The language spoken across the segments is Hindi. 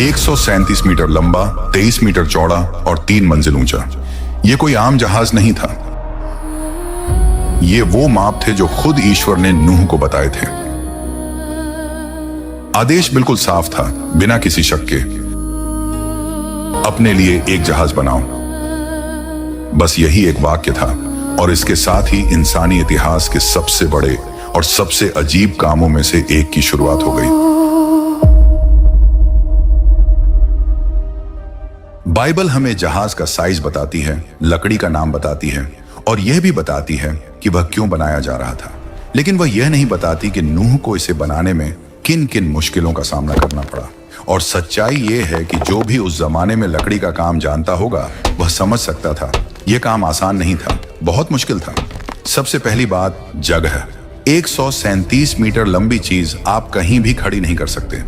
137 मीटर लंबा, 23 मीटर चौड़ा और 3 मंजिल ऊंचा। ये कोई आम जहाज नहीं था। ये वो माप थे जो खुद ईश्वर ने नूह को बताए थे। आदेश बिल्कुल साफ था, बिना किसी शक के। अपने लिए एक जहाज बनाओ। बस यही एक वाक्य था और इसके साथ ही इंसानी इतिहास के सबसे बड़े और सबसे अजीब कामों में से एक की शुरुआत हो गई। बाइबल हमें जहाज का साइज बताती है, लकड़ी का नाम बताती है और यह भी बताती है कि वह क्यों बनाया जा रहा था। लेकिन वह यह नहीं बताती कि नूह को इसे बनाने में किन किन मुश्किलों का सामना करना पड़ा। और सच्चाई यह है कि जो भी उस जमाने में लकड़ी का काम जानता होगा वह समझ सकता था यह काम आसान नहीं था, बहुत मुश्किल था। सबसे पहली बात, जगह। 137 मीटर लंबी चीज आप कहीं भी खड़ी नहीं कर सकते।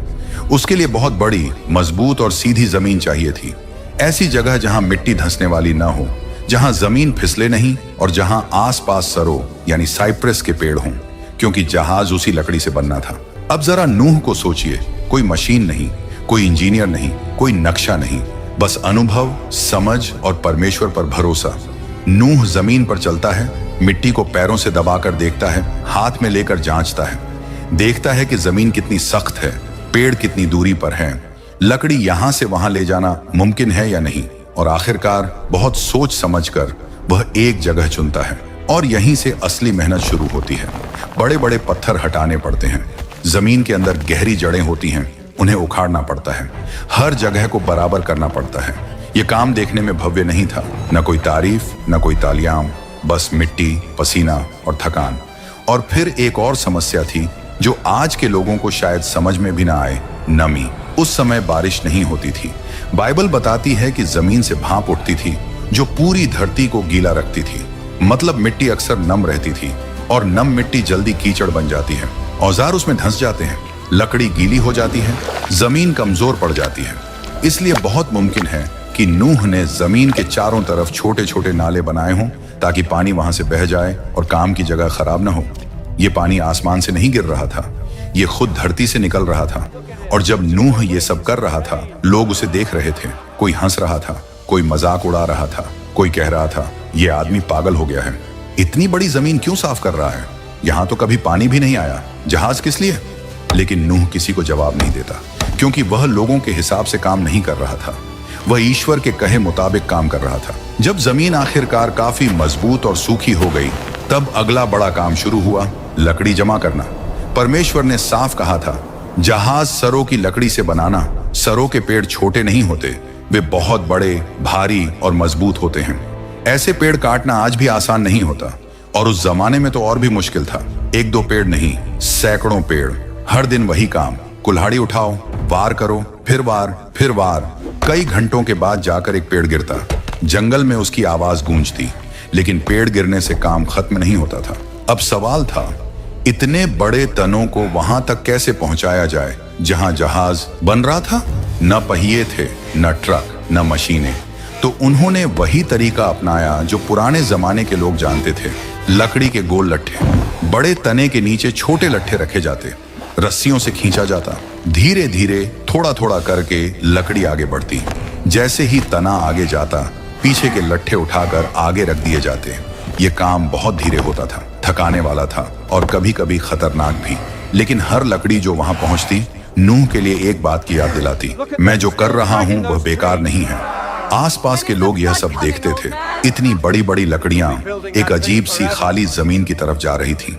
उसके लिए बहुत बड़ी, मजबूत और सीधी जमीन चाहिए थी। ऐसी जगह जहां मिट्टी धंसने वाली ना हो, जहां जमीन फिसले नहीं और जहां आसपास सरो यानी साइप्रस के पेड़ हों, क्योंकि जहाज उसी लकड़ी से बनना था। अब जरा नूह को सोचिए, कोई मशीन नहीं, कोई इंजीनियर नहीं, कोई नक्शा नहीं, बस अनुभव, समझ और परमेश्वर पर भरोसा। नूह जमीन पर चलता है, मिट्टी को पैरों से दबाकर देखता है, हाथ में लेकर जांचता है, देखता है कि जमीन कितनी सख्त है, पेड़ कितनी दूरी पर है, लकड़ी यहां से वहां ले जाना मुमकिन है या नहीं। और आखिरकार बहुत सोच समझकर वह एक जगह चुनता है और यहीं से असली मेहनत शुरू होती है। बड़े बड़े पत्थर हटाने पड़ते हैं, जमीन के अंदर गहरी जड़ें होती हैं, उन्हें उखाड़ना पड़ता है, हर जगह को बराबर करना पड़ता है। यह काम देखने में भव्य नहीं था, न कोई तारीफ, न कोई तालियां, बस मिट्टी, पसीना और थकान। और फिर एक और समस्या थी जो आज के लोगों को शायद समझ में भी ना आए, नमी। उस समय बारिश नहीं होती थी। बाइबल बताती है कि जमीन से भाप उठती थी जो पूरी धरती को गीला रखती थी। मतलब मिट्टी अक्सर नम रहती थी और नम मिट्टी जल्दी कीचड़ बन जाती है, औजार उसमें धंस जाते हैं, लकड़ी गीली हो जाती है, जमीन कमजोर पड़ जाती है। इसलिए बहुत मुमकिन है कि नूह ने जमीन के चारों तरफ छोटे छोटे नाले बनाए हों ताकि पानी वहां से बह जाए और काम की जगह खराब न हो। ये पानी आसमान से नहीं गिर रहा था, ये खुद धरती से निकल रहा था। और जब नूह ये सब कर रहा था, लोग उसे देख रहे थे। कोई हंस रहा था, कोई मजाक उड़ा रहा था, कोई कह रहा था ये आदमी पागल हो गया है, इतनी बड़ी जमीन क्यों साफ कर रहा है, यहां तो कभी पानी भी नहीं आया, जहाज किस लिए। लेकिन नूह किसी को जवाब नहीं देता, क्योंकि वह लोगों के हिसाब से काम नहीं कर रहा था, वह ईश्वर के कहे मुताबिक काम कर रहा था। जब जमीन आखिरकार काफी मजबूत और सूखी हो गई, तब अगला बड़ा काम शुरू हुआ, लकड़ी जमा करना। परमेश्वर ने साफ कहा था, जहाज सरों की लकड़ी से बनाना। सरों के पेड़ छोटे नहीं होते, वे बहुत बड़े, भारी और मजबूत होते हैं। ऐसे पेड़ काटना आज भी आसान नहीं होता, और उस जमाने में तो और भी मुश्किल था। एक दो पेड़ नहीं, सैकड़ों पेड़, हर दिन वही काम, कुल्हाड़ी उठाओ, वार करो, फिर वार, फिर वार। कई घंटों के बाद जाकर एक पेड़ गिरता, जंगल में उसकी आवाज गूंजती, लेकिन पेड़ गिरने से काम खत्म नहीं होता था। अब सवाल था, इतने बड़े तनों को वहां तक कैसे पहुंचाया जाए जहां जहाज बन रहा था। न पहिए थे, न ट्रक, न मशीनें। तो उन्होंने वही तरीका अपनाया जो पुराने जमाने के लोग जानते थे, लकड़ी के गोल लट्ठे। बड़े तने के नीचे छोटे लट्ठे रखे जाते, रस्सियों से खींचा जाता, धीरे धीरे थोड़ा थोड़ा करके लकड़ी आगे बढ़ती। जैसे ही तना आगे जाता, पीछे के लट्ठे उठाकर आगे रख दिए जाते। ये काम बहुत धीरे होता था, थकाने वाला था और कभी कभी खतरनाक भी। लेकिन हर लकड़ी जो वहां पहुंचती, नूह के लिए एक बात की याद दिलाती, मैं जो कर रहा हूं वह बेकार नहीं है। आसपास के लोग यह सब देखते थे। इतनी बड़ी बड़ी लकड़ियां एक अजीब सी खाली जमीन की तरफ जा रही थी।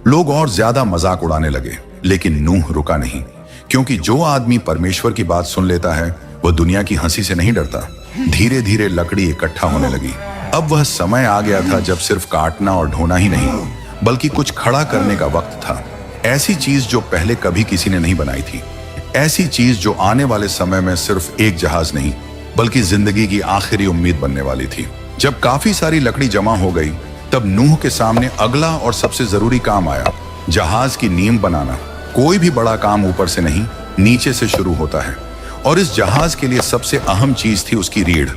लोग और ज्यादा मजाक उड़ाने लगे, लेकिन नूह रुका नहीं, क्योंकि जो आदमी परमेश्वर की बात सुन लेता है वह दुनिया की हंसी से नहीं डरता। धीरे धीरे लकड़ी इकट्ठा होने लगी। अब वह समय आ गया था जब सिर्फ काटना और ढोना ही नहीं, बल्कि कुछ खड़ा करने का वक्त था। ऐसी चीज जो पहले कभी किसी ने नहीं बनाई थी, ऐसी चीज जो आने वाले समय में सिर्फ एक जहाज नहीं बल्कि जिंदगी की आखिरी उम्मीद बनने वाली थी। जब काफी सारी लकड़ी जमा हो गई, तब नूह के सामने अगला और सबसे जरूरी काम आया, जहाज की नींव बनाना। कोई भी बड़ा काम ऊपर से नहीं, नीचे से शुरू होता है। और इस जहाज के लिए सबसे अहम चीज थी उसकी रीढ़।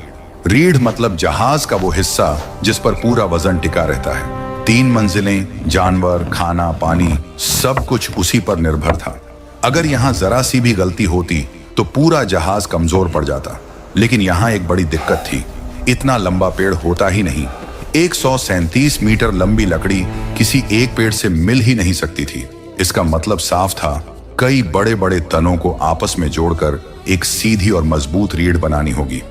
रीढ़ मतलब जहाज का वो हिस्सा जिस पर पूरा वजन टिका रहता है। 3 मंजिलें, जानवर, खाना, पानी, सब कुछ उसी पर निर्भर था। अगर यहाँ जरा सी भी गलती होती तो पूरा जहाज कमजोर पड़ जाता। लेकिन यहाँ एक बड़ी दिक्कत थी, इतना लंबा पेड़ होता ही नहीं। 137 मीटर लंबी लकड़ी किसी एक पेड़ से मिल ही नहीं सकती थी। इसका मतलब साफ था, कई बड़े बड़े तनों को आपस में जोड़कर एक सीधी और मजबूत रीढ़ बनानी होगी।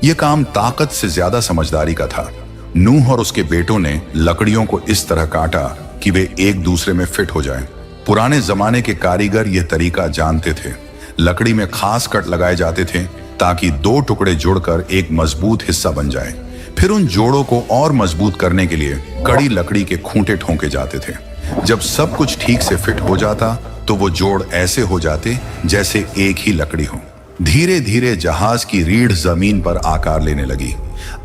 यह काम ताकत से ज्यादा समझदारी का था। नूह और उसके बेटों ने लकड़ियों को इस तरह काटा कि वे एक दूसरे में फिट हो जाएं। पुराने जमाने के कारीगर यह तरीका जानते थे। लकड़ी में खास कट लगाए जाते थे ताकि दो टुकड़े जुड़कर एक मजबूत हिस्सा बन जाए। फिर उन जोड़ों को और मजबूत करने के लिए कड़ी लकड़ी के खूंटे ठोंके जाते थे। जब सब कुछ ठीक से फिट हो जाता तो वो जोड़ ऐसे हो जाते जैसे एक ही लकड़ी हो। धीरे धीरे जहाज की रीढ़ जमीन पर आकार लेने लगी।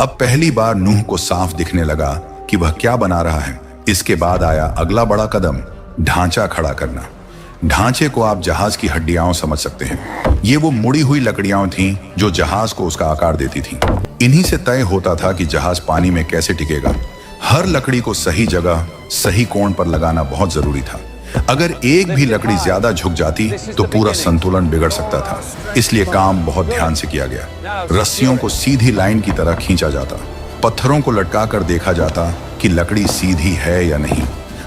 अब पहली बार नूह को साफ दिखने लगा कि वह क्या बना रहा है। इसके बाद आया अगला बड़ा कदम, ढांचा खड़ा करना। ढांचे को आप जहाज की हड्डियां समझ सकते हैं। ये वो मुड़ी हुई लकड़ियां थीं जो जहाज को उसका आकार देती थीं। इन्हीं से तय होता था कि जहाज पानी में कैसे टिकेगा। हर लकड़ी को सही जगह, सही कोण पर लगाना बहुत जरूरी था। अगर एक भी लकड़ी ज्यादा झुक जाती तो पूरा संतुलन बिगड़ सकता था। इसलिए काम बहुत ध्यान से किया गया। रस्सियों को सीधी लाइन की तरह खींचा जाता, पत्थरों को लटका कर देखा जाता कि लकड़ी सीधी है या नहीं।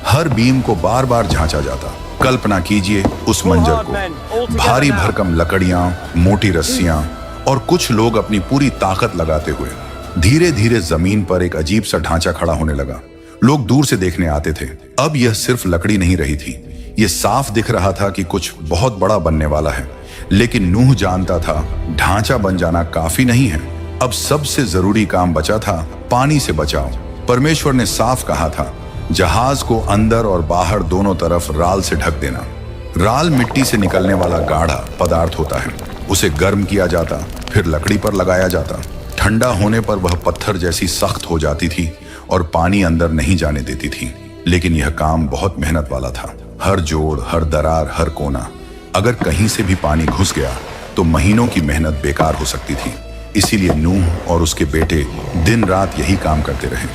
हर बीम को बार बार झांचा जाता। कल्पना कीजिए उस मंजर को, भारी भरकम लकड़ियां, मोटी रस्सियां और कुछ लोग अपनी पूरी ताकत लगाते हुए। धीरे धीरे जमीन पर एक अजीब सा ढांचा खड़ा होने लगा। लोग दूर से देखने आते थे। अब यह सिर्फ लकड़ी नहीं रही थी, यह साफ दिख रहा था कि कुछ बहुत बड़ा बनने वाला है। लेकिन नूह जानता था ढांचा बन जाना काफी नहीं है। अब सबसे जरूरी काम बचा था, पानी से बचाव। परमेश्वर ने साफ कहा था, जहाज को अंदर और बाहर दोनों तरफ राल से ढक देना। राल मिट्टी से निकलने वाला गाढ़ा पदार्थ होता है। उसे गर्म किया जाता, फिर लकड़ी पर लगाया जाता। ठंडा होने पर वह पत्थर जैसी सख्त हो जाती थी और पानी अंदर नहीं जाने देती थी। लेकिन यह काम बहुत मेहनत वाला था। हर जोड़, हर दरार, हर कोना, अगर कहीं से भी पानी घुस गया तो महीनों की मेहनत बेकार हो सकती थी। इसीलिए नूह और उसके बेटे दिन रात यही काम करते रहे।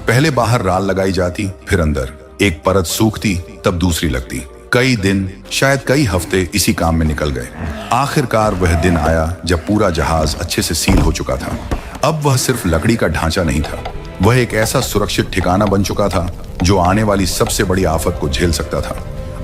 पहले बाहर राल लगाई जाती, फिर अंदर। एक परत सूखती, तब दूसरी लगती। कई दिन, शायद कई हफ्ते इसी काम में निकल गए। आखिरकार वह दिन आया जब पूरा जहाज अच्छे से सील हो चुका था। अब वह सिर्फ लकड़ी का ढांचा नहीं था, वह एक ऐसा सुरक्षित ठिकाना बन चुका था जो आने वाली सबसे बड़ी आफत को झेल सकता था।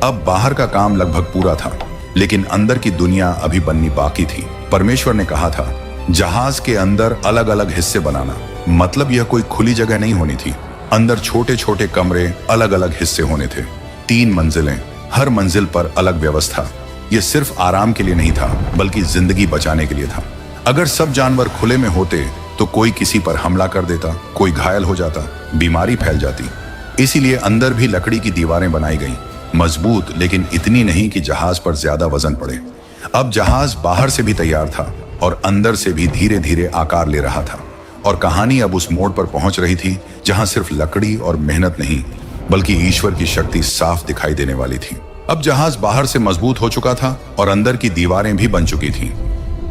अब बाहर का काम लगभग पूरा था, लेकिन अंदर की दुनिया अभी बननी बाकी थी। परमेश्वर ने कहा था, जहाज के अंदर अलग अलग हिस्से बनाना। मतलब यह कोई खुली जगह नहीं होनी थी। अंदर छोटे छोटे कमरे, अलग अलग हिस्से होने थे। 3 मंजिलें, हर मंजिल पर अलग व्यवस्था। यह सिर्फ आराम के लिए नहीं था, बल्कि जिंदगी बचाने के लिए था। अगर सब जानवर खुले में होते तो कोई किसी पर हमला कर देता, कोई घायल हो जाता, बीमारी फैल जाती। इसीलिए अंदर भी लकड़ी की दीवारें बनाई गईं, मजबूत, लेकिन इतनी नहीं कि जहाज पर ज्यादा वजन पड़े। अब जहाज बाहर से भी तैयार था और अंदर से भी धीरे धीरे आकार ले रहा था। और कहानी अब उस मोड़ पर पहुंच रही थी जहां सिर्फ लकड़ी और मेहनत नहीं, बल्कि ईश्वर की शक्ति साफ दिखाई देने वाली थी। अब जहाज बाहर से मजबूत हो चुका था और अंदर की दीवारें भी बन चुकी थीं।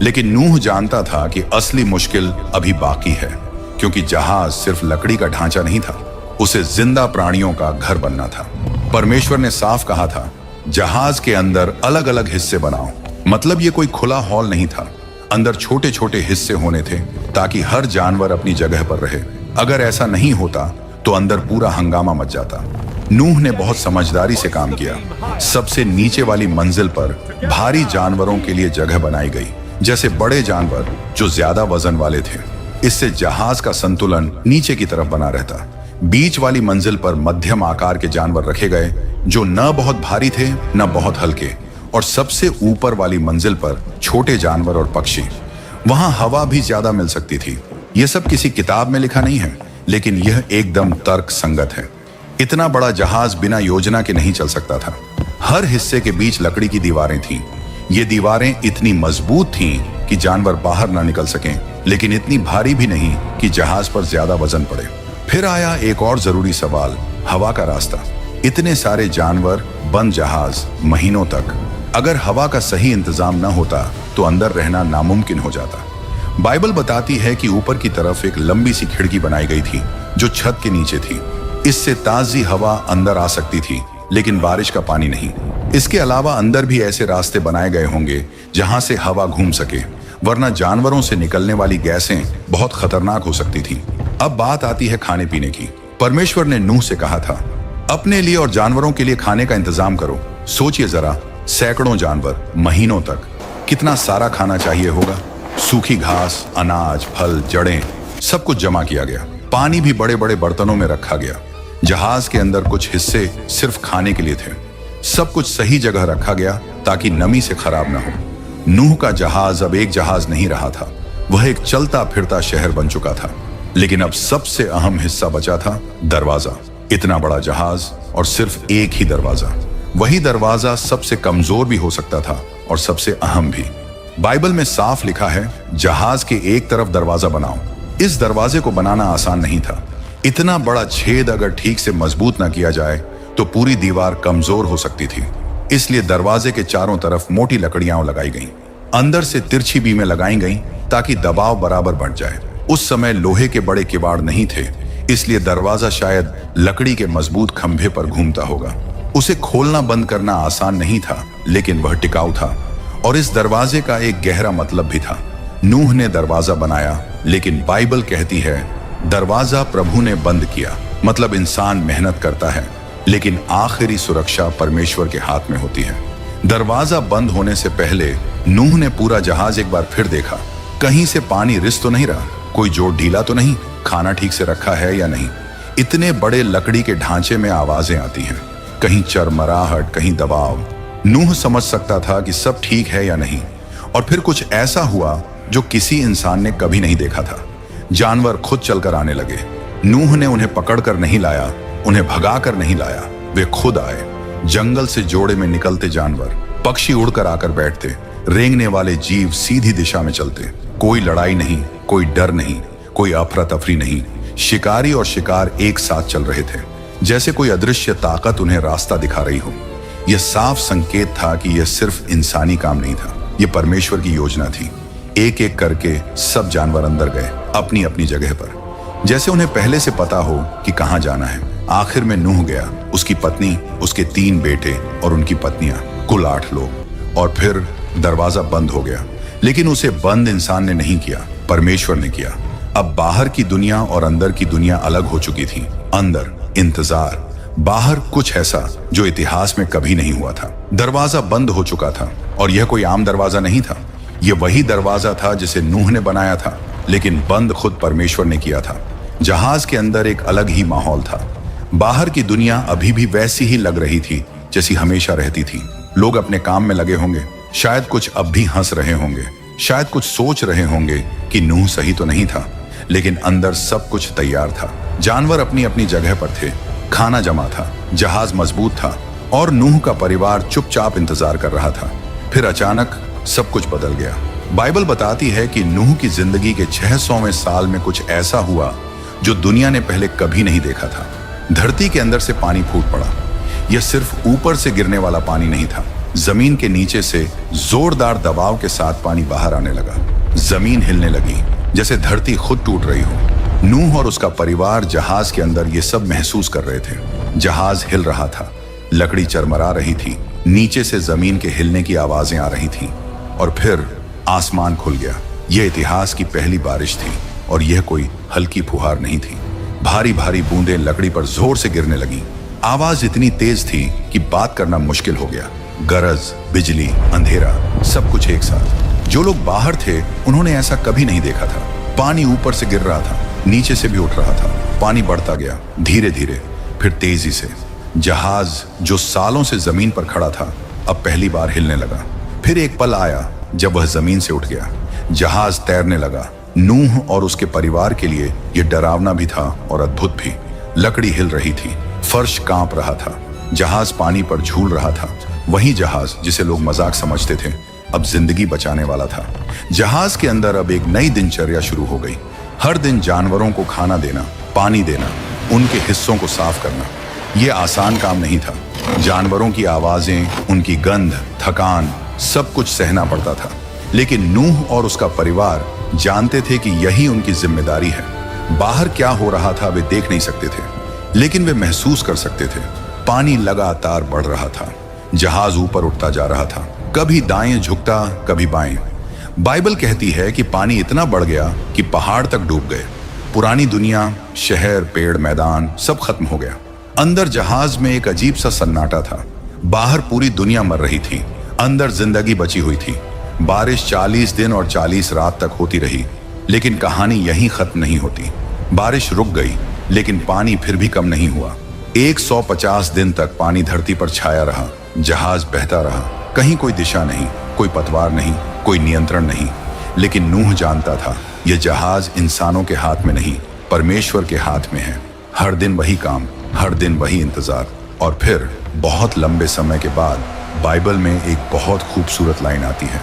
लेकिन नूह जानता था कि असली मुश्किल अभी बाकी है, क्योंकि जहाज सिर्फ लकड़ी का ढांचा नहीं था, उसे जिंदा प्राणियों का घर बनना था। परमेश्वर ने साफ कहा था, जहाज के अंदर अलग अलग हिस्से बनाओ। मतलब ये कोई खुला हॉल नहीं था। अंदर छोटे छोटे हिस्से होने थे ताकि हर जानवर अपनी जगह पर रहे। अगर ऐसा नहीं होता तो अंदर पूरा हंगामा मच जाता। नूह ने बहुत समझदारी से काम किया। सबसे नीचे वाली मंजिल पर भारी जानवरों के लिए जगह बनाई गई, जैसे बड़े जानवर जो ज्यादा वजन वाले थे। इससे जहाज का संतुलन नीचे की तरफ बना रहता। बीच वाली मंजिल पर मध्यम आकार के जानवर रखे गए जो न बहुत भारी थे न बहुत हल्के, और सबसे ऊपर वाली मंजिल पर छोटे जानवर और पक्षी। वहां हवा भी ज्यादा मिल सकती थी। यह सब किसी किताब में लिखा नहीं है, लेकिन यह एकदम तर्क संगत है। इतना बड़ा जहाज बिना योजना के नहीं चल सकता था। हर हिस्से के बीच लकड़ी की दीवारें थीं। ये दीवारें इतनी मजबूत थीं कि जानवर बाहर ना निकल सकें, लेकिन इतनी भारी भी नहीं कि जहाज पर ज्यादा वजन पड़े। फिर आया एक और जरूरी सवाल, हवा का रास्ता। इतने सारे जानवर, बंद जहाज, महीनों तक। अगर हवा का सही इंतजाम न होता तो अंदर रहना नामुमकिन हो जाता। बाइबल बताती है कि ऊपर की तरफ एक लंबी सी खिड़की बनाई गई थी जो छत के नीचे थी। इससे ताजी हवा अंदर आ सकती थी लेकिन बारिश का पानी नहीं। इसके अलावा अंदर भी ऐसे रास्ते बनाए गए होंगे जहां से हवा घूम सके, वरना जानवरों से निकलने वाली गैसें बहुत खतरनाक हो सकती थी। अब बात आती है खाने पीने की। परमेश्वर ने नूह से कहा था, अपने लिए और जानवरों के लिए खाने का इंतजाम करो। सोचिए जरा, सैकड़ों जानवर, महीनों तक, कितना सारा खाना चाहिए होगा। सूखी घास, अनाज, फल, जड़ें, सब कुछ जमा किया गया। पानी भी बड़े बड़े बर्तनों में रखा गया। जहाज के अंदर कुछ हिस्से सिर्फ खाने के लिए थे। सब कुछ सही जगह रखा गया ताकि नमी से खराब ना हो। नूह का जहाज अब एक जहाज नहीं रहा था, वह एक चलता फिरता शहर बन चुका था। लेकिन अब सबसे अहम हिस्सा बचा था, दरवाजा। इतना बड़ा जहाज और सिर्फ एक ही दरवाजा। वही दरवाजा सबसे कमजोर भी हो सकता था और सबसे अहम भी। बाइबल में साफ लिखा है, जहाज के एक तरफ दरवाजा बनाओ। इस दरवाजे को बनाना आसान नहीं था। इतना बड़ा छेद अगर ठीक से मजबूत ना किया जाए तो पूरी दीवार कमजोर हो सकती थी। इसलिए दरवाजे के चारों तरफ मोटी लकड़ियां लगाई गईं। अंदर से तिरछी बीमें लगाई गईं ताकि दबाव बराबर बढ़ जाए। उस समय लोहे के बड़े किवाड़ नहीं थे, इसलिए दरवाजा शायद लकड़ी के मजबूत खंभे पर घूमता होगा। उसे खोलना बंद करना आसान नहीं था, लेकिन वह टिकाऊ था। और इस दरवाजे का एक गहरा मतलब भी था। नूह ने दरवाजा बनाया, लेकिन बाइबल कहती है दरवाजा प्रभु ने बंद किया। मतलब इंसान मेहनत करता है, लेकिन आखिरी सुरक्षा परमेश्वर के हाथ में होती है। दरवाजा बंद होने से पहले नूह ने पूरा जहाज एक बार फिर देखा। कहीं से पानी रिस तो नहीं रहा, कोई जोड़ ढीला तो नहीं, खाना ठीक से रखा है या नहीं। इतने बड़े लकड़ी के ढांचे में आवाजें आती हैं, कहीं चरमराहट, कहीं दबाव। नूह समझ सकता था कि सब ठीक है या नहीं। और फिर कुछ ऐसा हुआ जो किसी इंसान ने कभी नहीं देखा था। जानवर खुद चलकर आने लगे। नूह ने उन्हें पकड़कर नहीं लाया, उन्हें भगाकर नहीं लाया, वे खुद आए। जंगल से जोड़े में निकलते जानवर, पक्षी उड़कर आकर बैठते, रेंगने वाले जीव सीधी दिशा में चलते। कोई लड़ाई नहीं, कोई डर नहीं, कोई अफरा तफरी नहीं। शिकारी और शिकार एक साथ चल रहे थे, जैसे कोई अदृश्य ताकत उन्हें रास्ता दिखा रही हो। यह साफ संकेत था कि यह सिर्फ इंसानी काम नहीं था, यह परमेश्वर की योजना थी। एक एक करके सब जानवर अंदर गए, अपनी अपनी जगह पर, जैसे उन्हें पहले से पता हो कि कहां जाना है। आखिर में नूह गया, उसकी पत्नी, उसके 3 बेटे और उनकी पत्नियां, कुल 8 लोग। और फिर दरवाजा बंद हो गया। लेकिन उसे बंद इंसान ने नहीं किया, परमेश्वर ने किया। अब बाहर की दुनिया और अंदर की दुनिया अलग हो चुकी थी। अंदर इंतजार, बाहर कुछ ऐसा जो इतिहास में कभी नहीं हुआ था। दरवाजा बंद हो चुका था, और यह कोई आम दरवाजा नहीं था। यह वही दरवाजा था जिसे नूह ने बनाया था, लेकिन बंद खुद परमेश्वर ने किया था। जहाज के अंदर एक अलग ही माहौल था। बाहर की दुनिया अभी भी वैसी ही लग रही थी जैसी हमेशा रहती थी। लोग अपने काम में लगे होंगे, शायद कुछ अब भी हंस रहे होंगे, शायद कुछ सोच रहे होंगे कि नूह सही तो नहीं था, लेकिन अंदर सब कुछ तैयार था। जानवर अपनी अपनी जगह पर थे, खाना जमा था, जहाज मजबूत था, और नूह का परिवार चुपचाप इंतजार कर रहा था। फिर अचानक सब कुछ बदल गया। बाइबल बताती है कि नूह की जिंदगी के 600वें साल में कुछ ऐसा हुआ जो दुनिया ने पहले कभी नहीं देखा था। धरती के अंदर से पानी फूट पड़ा। यह सिर्फ ऊपर से गिरने वाला पानी नहीं था, जमीन के नीचे से जोरदार दबाव के साथ पानी बाहर आने लगा। जमीन हिलने लगी, जैसे धरती खुद टूट रही हो। नूह और उसका परिवार जहाज के अंदर ये सब महसूस कर रहे थे। जहाज हिल रहा था, लकड़ी चरमरा रही थी, नीचे से जमीन के हिलने की आवाजें आ रही थीं। और फिर आसमान खुल गया। यह इतिहास की पहली बारिश थी, और यह कोई हल्की फुहार नहीं थी। भारी भारी बूंदें लकड़ी पर जोर से गिरने लगी। आवाज इतनी तेज थी कि बात करना मुश्किल हो गया। गरज, बिजली, अंधेरा, सब कुछ एक साथ। जो लोग बाहर थे उन्होंने ऐसा कभी नहीं देखा था। पानी ऊपर से गिर रहा था, नीचे से भी उठ रहा था। पानी बढ़ता गया, धीरे धीरे, फिर तेजी से। जहाज जो सालों से जमीन पर खड़ा था, अब पहली बार हिलने लगा। फिर एक पल आया जब वह जमीन से उठ गया। जहाज तैरने लगा। नूह और उसके परिवार के लिए यह डरावना भी था और अद्भुत भी। लकड़ी हिल रही थी, फर्श कांप रहा था, जहाज पानी पर झूल रहा था। वही जहाज जिसे लोग मजाक समझते थे, अब जिंदगी बचाने वाला था। जहाज के अंदर अब एक नई दिनचर्या शुरू हो गई। हर दिन जानवरों को खाना देना, पानी देना, उनके हिस्सों को साफ करना। यह आसान काम नहीं था। जानवरों की आवाजें, उनकी गंध, थकान, सब कुछ सहना पड़ता था। लेकिन नूह और उसका परिवार जानते थे कि यही उनकी जिम्मेदारी है। बाहर क्या हो रहा था वे देख नहीं सकते थे, लेकिन वे महसूस कर सकते थे। पानी लगातार बढ़ रहा था। जहाज ऊपर उठता जा रहा था, कभी दाएं झुकता कभी बाएं। बाइबल कहती है कि पानी इतना बढ़ गया कि पहाड़ तक डूब गए। पुरानी दुनिया, शहर, पेड़, मैदान सब खत्म हो गया। अंदर जहाज में एक अजीब सा सन्नाटा था। बाहर पूरी दुनिया मर रही थी, अंदर जिंदगी बची हुई थी। बारिश 40 दिन और 40 रात तक होती रही, लेकिन कहानी यहीं खत्म नहीं होती। बारिश रुक गई, लेकिन पानी फिर भी कम नहीं हुआ। 150 दिन तक पानी धरती पर छाया रहा। जहाज बहता रहा, कहीं कोई दिशा नहीं, कोई पतवार नहीं, कोई नियंत्रण नहीं। लेकिन नूह जानता था यह जहाज इंसानों के हाथ में नहीं, परमेश्वर के हाथ में है। हर दिन वही काम, हर दिन वही इंतजार। और फिर बहुत लंबे समय के बाद बाइबल में एक बहुत खूबसूरत लाइन आती है,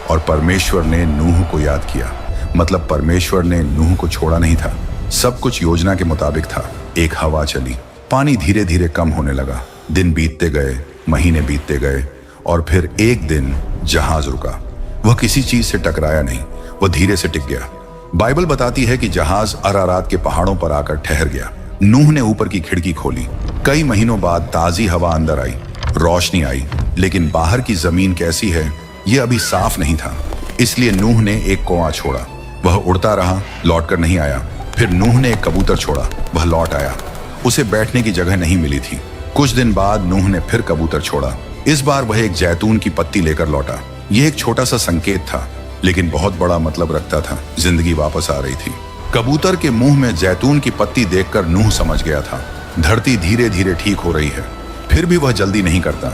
और परमेश्वर ने नूह को याद किया। मतलब परमेश्वर ने नूह को छोड़ा नहीं था। सब कुछ योजना के मुताबिक था। एक हवा चली, पानी धीरे धीरे कम होने लगा। दिन बीतते गए, महीने बीतते गए, और फिर एक दिन जहाज रुका। वह किसी चीज से टकराया नहीं, वह धीरे से टिक गया। बाइबल बताती है कि जहाज अरारात के पहाड़ों पर आकर ठहर गया। नूह ने ऊपर की खिड़की खोली। कई महीनों बाद ताजी हवा अंदर आई, रोशनी आई, लेकिन बाहर की जमीन कैसी है यह अभी साफ नहीं था। इसलिए नूह ने एक कौवा छोड़ा। वह उड़ता रहा, लौटकर नहीं आया। फिर नूह ने एक कबूतर छोड़ा, वह लौट आया। उसे बैठने की जगह नहीं मिली थी। कुछ दिन बाद नूह ने फिर कबूतर छोड़ा। इस बार वह एक जैतून की पत्ती लेकर लौटा। यह एक छोटा सा संकेत था, लेकिन बहुत बड़ा मतलब रखता था। जिंदगी वापस आ रही थी। कबूतर के मुंह में जैतून की पत्ती देखकर नूह समझ गया था धरती धीरे धीरे ठीक हो रही है। फिर भी वह जल्दी नहीं करता,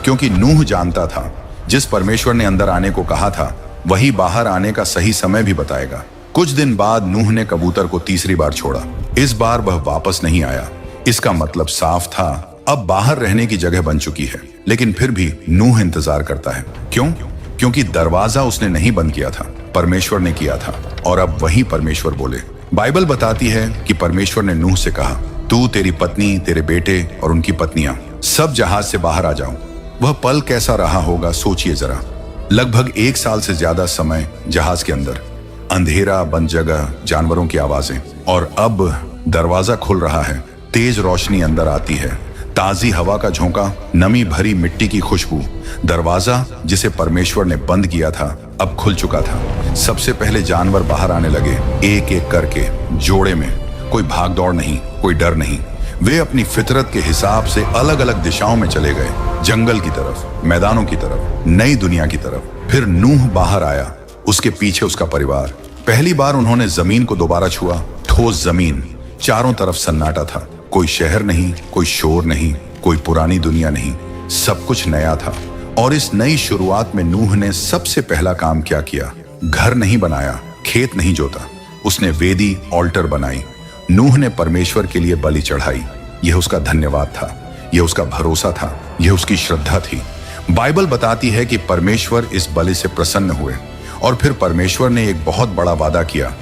क्योंकि नूह जानता था जिस परमेश्वर ने अंदर आने को कहा था वही बाहर आने का सही समय भी बताएगा। कुछ दिन बाद नूह ने कबूतर को तीसरी बार छोड़ा। इस बार वह वापस नहीं आया। इसका मतलब साफ था, अब बाहर रहने की जगह बन चुकी है। लेकिन फिर भी नूह इंतजार करता है। क्यों? क्योंकि दरवाजा उसने नहीं बंद किया था, परमेश्वर ने किया था। और अब वही परमेश्वर बोले। बाइबल बताती है कि परमेश्वर ने नूह से कहा, तू, तेरी पत्नी, तेरे बेटे और उनकी पत्नियां सब जहाज से बाहर आ जाओ। वह पल कैसा रहा होगा सोचिए जरा। लगभग 1 साल से ज्यादा समय जहाज के अंदर, अंधेरा, बंद जगह, जानवरों की आवाजें। और अब दरवाजा खुल रहा है, तेज रोशनी अंदर आती है, ताजी हवा का झोंका, नमी भरी मिट्टी की खुशबू। दरवाजा जिसे परमेश्वर ने बंद किया था अब खुल चुका था। सबसे पहले जानवर बाहर आने लगे, एक एक करके, जोड़े में। कोई भाग दौड़ नहीं, कोई डर नहीं। वे अपनी फितरत के हिसाब से अलग अलग दिशाओं में चले गए, जंगल की तरफ, मैदानों की तरफ, नई दुनिया की तरफ। फिर नूह बाहर आया, उसके पीछे उसका परिवार। पहली बार उन्होंने जमीन को दोबारा छुआ, ठोस जमीन। चारों तरफ सन्नाटा था, कोई शहर नहीं, कोई शोर नहीं, कोई पुरानी दुनिया नहीं, सब कुछ नया था। और इस नई शुरुआत में नूह ने सबसे पहला काम क्या किया? घर नहीं बनाया, खेत नहीं जोता, उसने वेदी, ऑल्टर बनाई। नूह ने परमेश्वर के लिए बलि चढ़ाई। यह उसका धन्यवाद था, यह उसका भरोसा था, यह उसकी श्रद्धा थी। बाइबल बताती है कि परमेश्वर इस बलि से प्रसन्न हुए। और फिर परमेश्वर ने एक बहुत बड़ा वादा किया,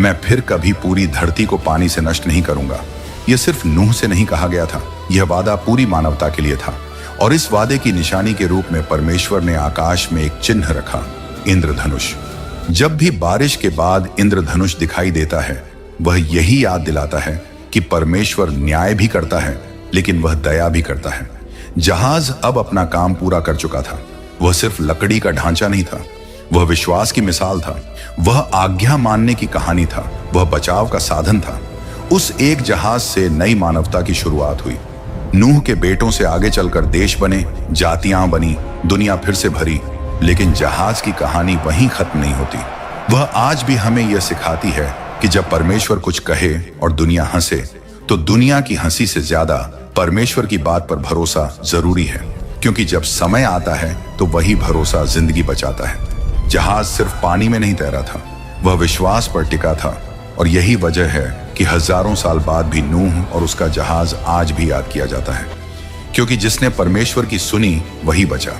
मैं फिर कभी पूरी धरती को पानी से नष्ट नहीं करूंगा। यह सिर्फ नूह से नहीं कहा गया था, यह वादा पूरी मानवता के लिए था। और इस वादे की निशानी के रूप में परमेश्वर ने आकाश में एक चिन्ह रखा, इंद्रधनुष। जब भी बारिश के बाद इंद्रधनुष दिखाई देता है, वह यही याद दिलाता है कि परमेश्वर न्याय भी करता है, लेकिन वह दया भी करता है। जहाज अब अपना काम पूरा कर चुका था। वह सिर्फ लकड़ी का ढांचा नहीं था, वह विश्वास की मिसाल था, वह आज्ञा मानने की कहानी था, वह बचाव का साधन था। उस एक जहाज से नई मानवता की शुरुआत हुई। नूह के बेटों से आगे चलकर देश बने, जातियां बनी, दुनिया फिर से भरी। लेकिन जहाज की कहानी वहीं खत्म नहीं होती। वह आज भी हमें यह सिखाती है कि जब परमेश्वर कुछ कहे और दुनिया हंसे, तो दुनिया की हंसी से ज्यादा परमेश्वर की बात पर भरोसा जरूरी है। क्योंकि जब समय आता है तो वही भरोसा जिंदगी बचाता है। जहाज सिर्फ पानी में नहीं तैरा था, वह विश्वास पर टिका था। और यही वजह है कि हजारों साल बाद भी नूह और उसका जहाज आज भी याद किया जाता है। क्योंकि जिसने परमेश्वर की सुनी वही बचा।